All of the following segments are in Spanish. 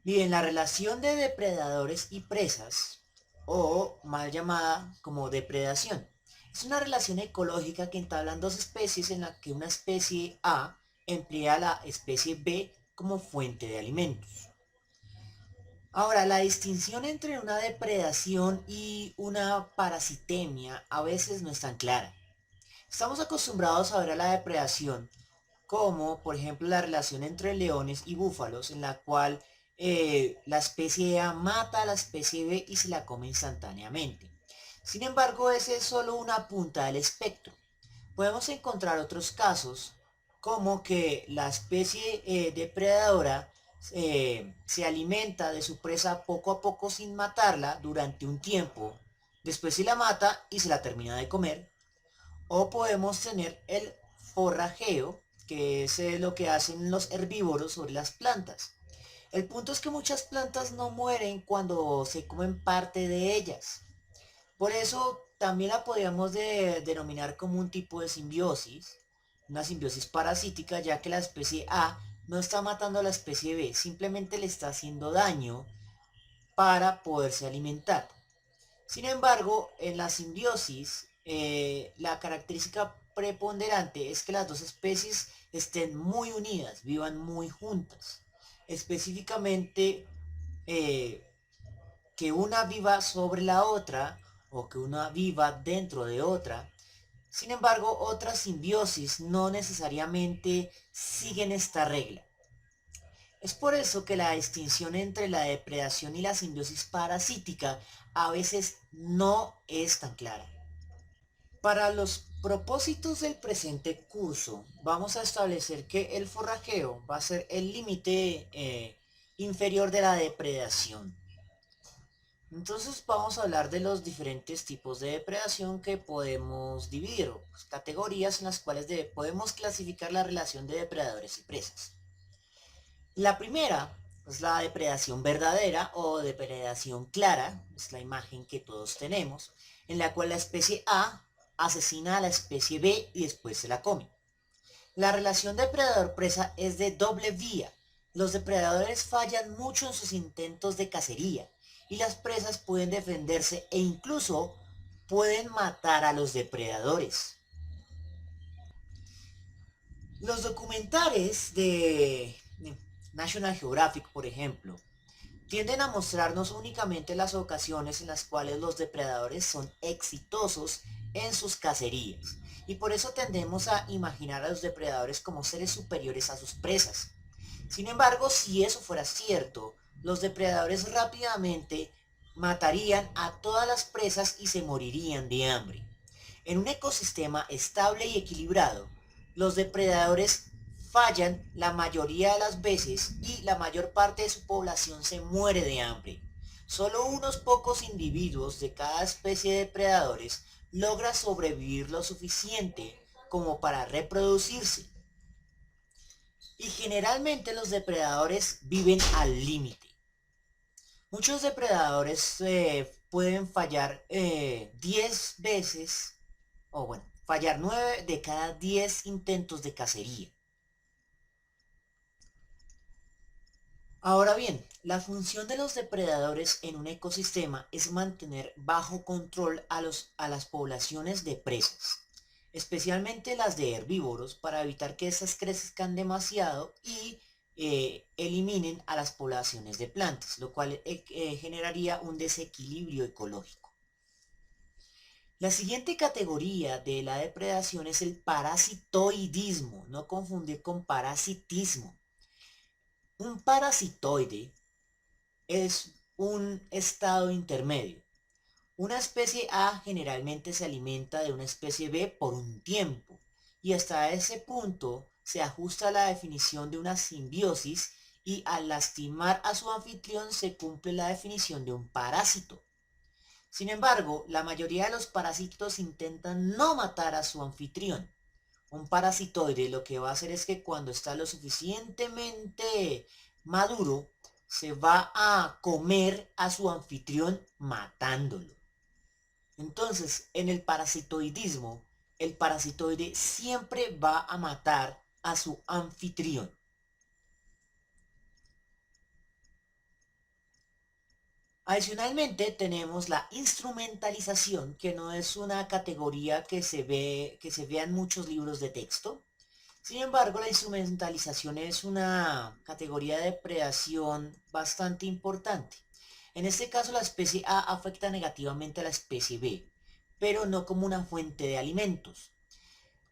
Bien, la relación de depredadores y presas, o mal llamada como depredación, es una relación ecológica que entablan dos especies en la que una especie A emplea a la especie B como fuente de alimentos. Ahora, la distinción entre una depredación y una parasitemia a veces no es tan clara. Estamos acostumbrados a ver a la depredación como, por ejemplo, la relación entre leones y búfalos, en la cual la especie A mata a la especie B y se la come instantáneamente. Sin embargo, ese es solo una punta del espectro. Podemos encontrar otros casos, como que la especie depredadora se alimenta de su presa poco a poco sin matarla durante un tiempo, después se la mata y se la termina de comer. O podemos tener el forrajeo, que es lo que hacen los herbívoros sobre las plantas. El punto es que muchas plantas no mueren cuando se comen parte de ellas. Por eso también la podríamos denominar como un tipo de simbiosis, una simbiosis parasítica, ya que la especie A no está matando a la especie B, simplemente le está haciendo daño para poderse alimentar. Sin embargo, en la simbiosis, la característica preponderante es que las dos especies estén muy unidas, vivan muy juntas. Específicamente, eh, que una viva sobre la otra o que una viva dentro de otra. Sin embargo, otras simbiosis no necesariamente siguen esta regla. Es por eso que la distinción entre la depredación y la simbiosis parasítica a veces no es tan clara. Para los propósitos del presente curso, vamos a establecer que el forrajeo va a ser el límite inferior de la depredación. Entonces vamos a hablar de los diferentes tipos de depredación que podemos dividir, o pues, categorías en las cuales podemos clasificar la relación de depredadores y presas. La primera es la depredación verdadera o depredación clara, es la imagen que todos tenemos, en la cual la especie A asesina a la especie B y después se la come. La relación depredador-presa es de doble vía. Los depredadores fallan mucho en sus intentos de cacería y las presas pueden defenderse e incluso pueden matar a los depredadores. Los documentales de National Geographic, por ejemplo, tienden a mostrarnos únicamente las ocasiones en las cuales los depredadores son exitosos en sus cacerías, y por eso tendemos a imaginar a los depredadores como seres superiores a sus presas. Sin embargo, si eso fuera cierto, los depredadores rápidamente matarían a todas las presas y se morirían de hambre. En un ecosistema estable y equilibrado, los depredadores fallan la mayoría de las veces y la mayor parte de su población se muere de hambre. Solo unos pocos individuos de cada especie de depredadores logra sobrevivir lo suficiente como para reproducirse. Y generalmente los depredadores viven al límite. Muchos depredadores pueden fallar 10 veces, o bueno, fallar 9 de cada 10 intentos de cacería. Ahora bien, la función de los depredadores en un ecosistema es mantener bajo control a las poblaciones de presas, especialmente las de herbívoros, para evitar que estas crezcan demasiado y eliminen a las poblaciones de plantas, lo cual generaría un desequilibrio ecológico. La siguiente categoría de la depredación es el parasitoidismo, no confundir con parasitismo. Un parasitoide es un estado intermedio. Una especie A generalmente se alimenta de una especie B por un tiempo y hasta ese punto se ajusta a la definición de una simbiosis y al lastimar a su anfitrión se cumple la definición de un parásito. Sin embargo, la mayoría de los parásitos intentan no matar a su anfitrión. Un parasitoide lo que va a hacer es que cuando está lo suficientemente maduro, se va a comer a su anfitrión matándolo. Entonces, en el parasitoidismo, el parasitoide siempre va a matar a su anfitrión. Adicionalmente tenemos la instrumentalización, que no es una categoría que se vea en muchos libros de texto. Sin embargo, la instrumentalización es una categoría de predación bastante importante. En este caso, la especie A afecta negativamente a la especie B, pero no como una fuente de alimentos.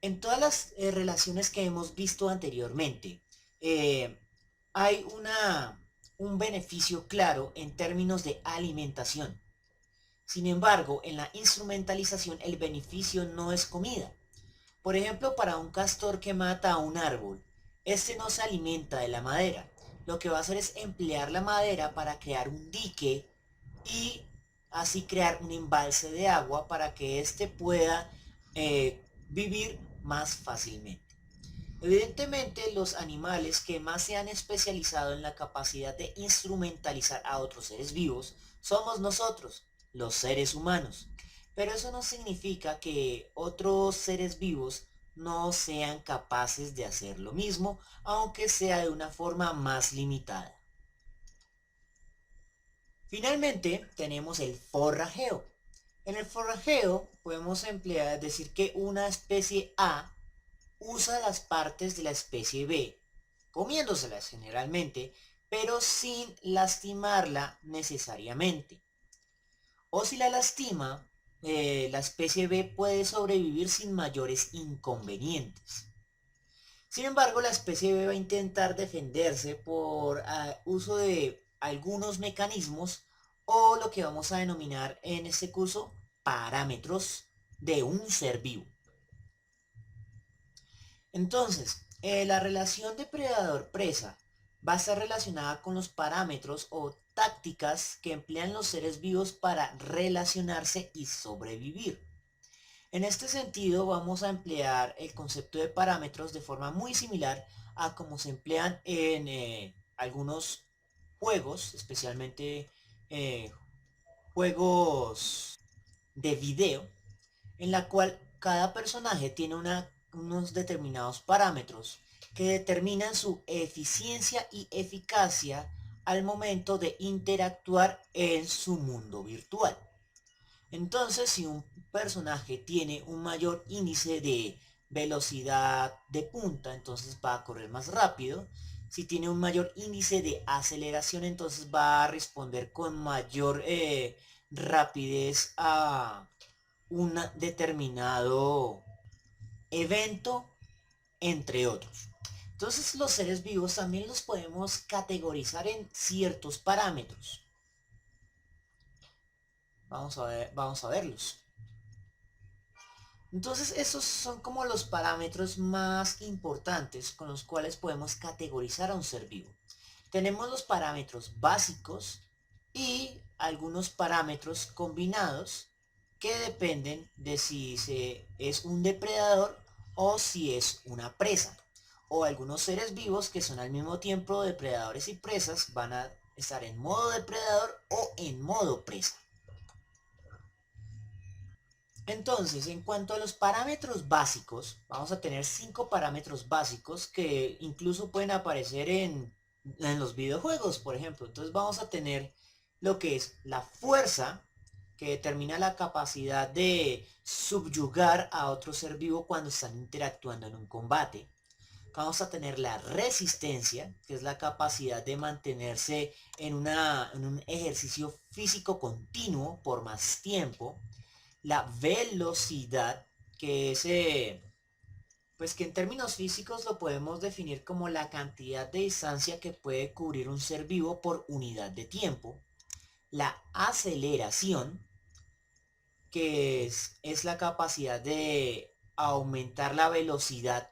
En todas las relaciones que hemos visto anteriormente, eh, hay un beneficio claro en términos de alimentación. Sin embargo, en la instrumentalización el beneficio no es comida. Por ejemplo, para un castor que mata a un árbol, este no se alimenta de la madera. Lo que va a hacer es emplear la madera para crear un dique y así crear un embalse de agua para que éste pueda vivir más fácilmente. Evidentemente, los animales que más se han especializado en la capacidad de instrumentalizar a otros seres vivos somos nosotros, los seres humanos. Pero eso no significa que otros seres vivos no sean capaces de hacer lo mismo, aunque sea de una forma más limitada. Finalmente, tenemos el forrajeo. En el forrajeo podemos emplear, decir que una especie A usa las partes de la especie B, comiéndoselas generalmente, pero sin lastimarla necesariamente. O si la lastima, la especie B puede sobrevivir sin mayores inconvenientes. Sin embargo, la especie B va a intentar defenderse por uso de algunos mecanismos o lo que vamos a denominar en este curso parámetros de un ser vivo. Entonces, la relación depredador-presa va a estar relacionada con los parámetros o tácticas que emplean los seres vivos para relacionarse y sobrevivir. En este sentido, vamos a emplear el concepto de parámetros de forma muy similar a como se emplean en algunos juegos, especialmente eh, juegos de video, en la cual cada personaje tiene unos determinados parámetros que determinan su eficiencia y eficacia al momento de interactuar en su mundo virtual. Entonces, si un personaje tiene un mayor índice de velocidad de punta, entonces va a correr más rápido. Si tiene un mayor índice de aceleración, entonces va a responder con mayor rapidez a un determinado evento, entre otros. Entonces los seres vivos también los podemos categorizar en ciertos parámetros. Vamos a verlos. Entonces esos son como los parámetros más importantes con los cuales podemos categorizar a un ser vivo. Tenemos los parámetros básicos y algunos parámetros combinados que dependen de si es un depredador o si es una presa. O algunos seres vivos que son al mismo tiempo depredadores y presas van a estar en modo depredador o en modo presa. Entonces, en cuanto a los parámetros básicos, vamos a tener 5 parámetros básicos que incluso pueden aparecer en los videojuegos, por ejemplo. Entonces vamos a tener lo que es la fuerza, que determina la capacidad de subyugar a otro ser vivo cuando están interactuando en un combate. Vamos a tener la resistencia, que es la capacidad de mantenerse en un ejercicio físico continuo por más tiempo. La velocidad, que es, pues que en términos físicos lo podemos definir como la cantidad de distancia que puede cubrir un ser vivo por unidad de tiempo. La aceleración, que es la capacidad de aumentar la velocidad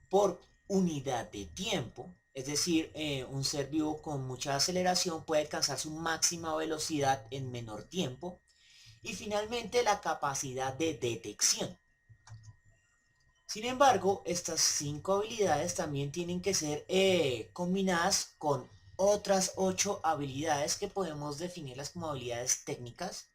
por unidad de tiempo. Es decir, un ser vivo con mucha aceleración puede alcanzar su máxima velocidad en menor tiempo. Y finalmente la capacidad de detección. Sin embargo, estas 5 habilidades también tienen que ser combinadas con otras 8 habilidades que podemos definirlas como habilidades técnicas.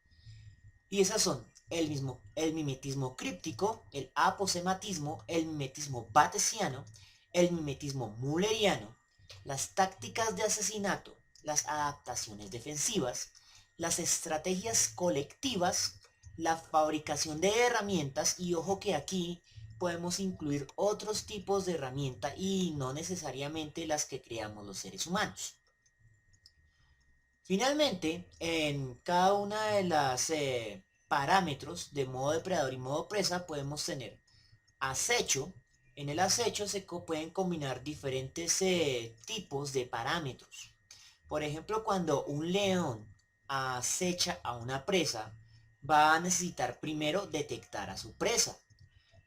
Y esas son el mimetismo críptico, el aposematismo, el mimetismo batesiano, el mimetismo mulleriano, las tácticas de asesinato, las adaptaciones defensivas, las estrategias colectivas, la fabricación de herramientas y ojo que aquí podemos incluir otros tipos de herramienta y no necesariamente las que creamos los seres humanos. Finalmente, en cada una de las parámetros de modo depredador y modo presa podemos tener acecho. En el acecho se pueden combinar diferentes tipos de parámetros. Por ejemplo, cuando un león acecha a una presa, va a necesitar primero detectar a su presa.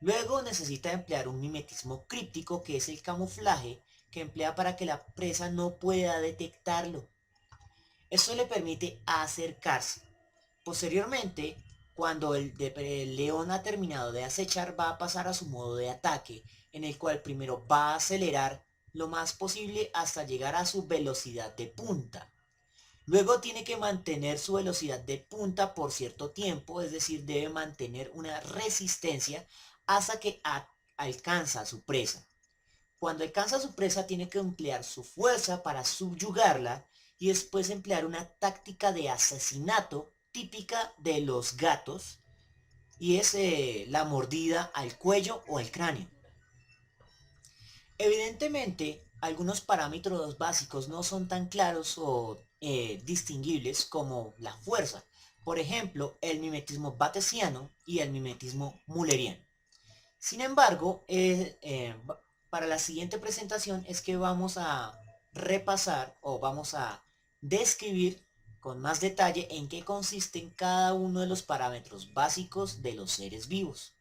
Luego necesita emplear un mimetismo críptico, que es el camuflaje que emplea para que la presa no pueda detectarlo. Esto le permite acercarse. Posteriormente, cuando el león ha terminado de acechar, va a pasar a su modo de ataque, en el cual primero va a acelerar lo más posible hasta llegar a su velocidad de punta. Luego tiene que mantener su velocidad de punta por cierto tiempo, es decir, debe mantener una resistencia hasta que alcanza a su presa. Cuando alcanza a su presa tiene que emplear su fuerza para subyugarla y después emplear una táctica de asesinato típica de los gatos y es la mordida al cuello o al cráneo. Evidentemente, algunos parámetros básicos no son tan claros o distinguibles como la fuerza. Por ejemplo, el mimetismo batesiano y el mimetismo mulleriano. Sin embargo, para la siguiente presentación es que vamos a repasar o vamos a describir con más detalle en qué consisten cada uno de los parámetros básicos de los seres vivos.